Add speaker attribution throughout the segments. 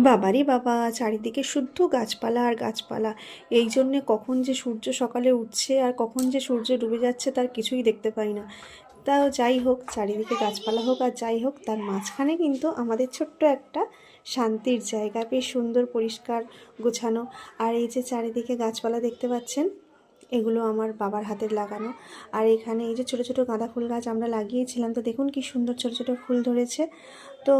Speaker 1: বাবারই বাবা, চারিদিকে শুদ্ধ গাছপালা আর গাছপালা। এই জন্যে কখন যে সূর্য সকালে উঠছে আর কখন যে সূর্য ডুবে যাচ্ছে তার কিছুই দেখতে পাই না। তাও যাই হোক, চারিদিকে গাছপালা হোক আর যাই হোক, তার মাঝখানে কিন্তু আমাদের ছোট্ট একটা শান্তির জায়গা, বেশ সুন্দর পরিষ্কার গোছানো। আর এই যে চারিদিকে গাছপালা দেখতে পাচ্ছেন, এগুলো আমার বাবার হাতের লাগানো। আর এখানে এই যে ছোটো ছোটো গাঁদা ফুল গাছ আমরা লাগিয়েছিলাম, তো দেখুন কি সুন্দর ছোটো ছোটো ফুল ধরেছে। তো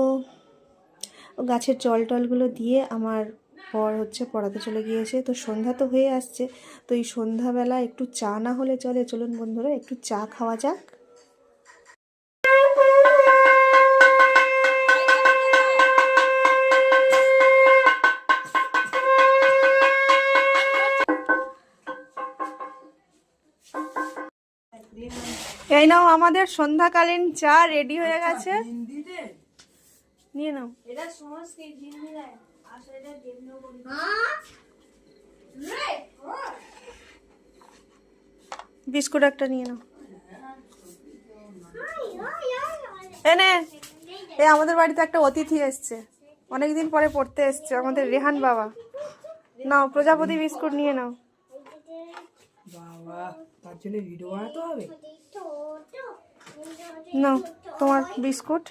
Speaker 1: গাছের জল টলগুলো দিয়ে আমার বর হচ্ছে পড়াতে চলে গিয়েছে। তো সন্ধ্যা তো হয়ে আসছে, তো এই সন্ধ্যাবেলা একটু চা না হলে চলে। চলুন বন্ধুরা, একটু চা খাওয়া যাক। এই নাও, আমাদের সন্ধ্যাকালীন চা রেডি হয়ে গেছে, নিয়ে নাও। বিস্কুট একটা নিয়ে নাও। এনে এই আমাদের বাড়িতে একটা অতিথি এসছে, অনেকদিন পরে পড়তে এসছে আমাদের রেহান বাবা। নাও, প্রজাপতি বিস্কুট নিয়ে নাও।
Speaker 2: বাবা, তার জন্য ভিডিও বানাতে হবে।
Speaker 1: নাও তোমার বিস্কুট।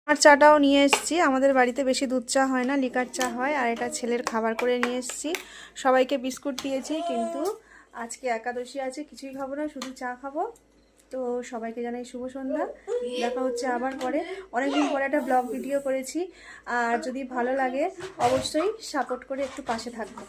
Speaker 1: আর চাটাও নিয়ে এসেছি। আমাদের বাড়িতে বেশি দুধ চা হয় না, লিকার চা হয়। আর এটা ছেলের খাবার করে নিয়ে এসেছি। সবাইকে বিস্কুট দিয়েছি, কিন্তু আজকে একাদশী আছে, কিছুই খাবো না, শুধু চা খাবো। তো সবাইকে জানাই শুভ সন্ধ্যা, দেখা হচ্ছে আবার পরে। অনেকদিন পরে একটা ব্লগ ভিডিও করেছি, আর যদি ভালো লাগে অবশ্যই সাপোর্ট করে একটু পাশে থাকবে।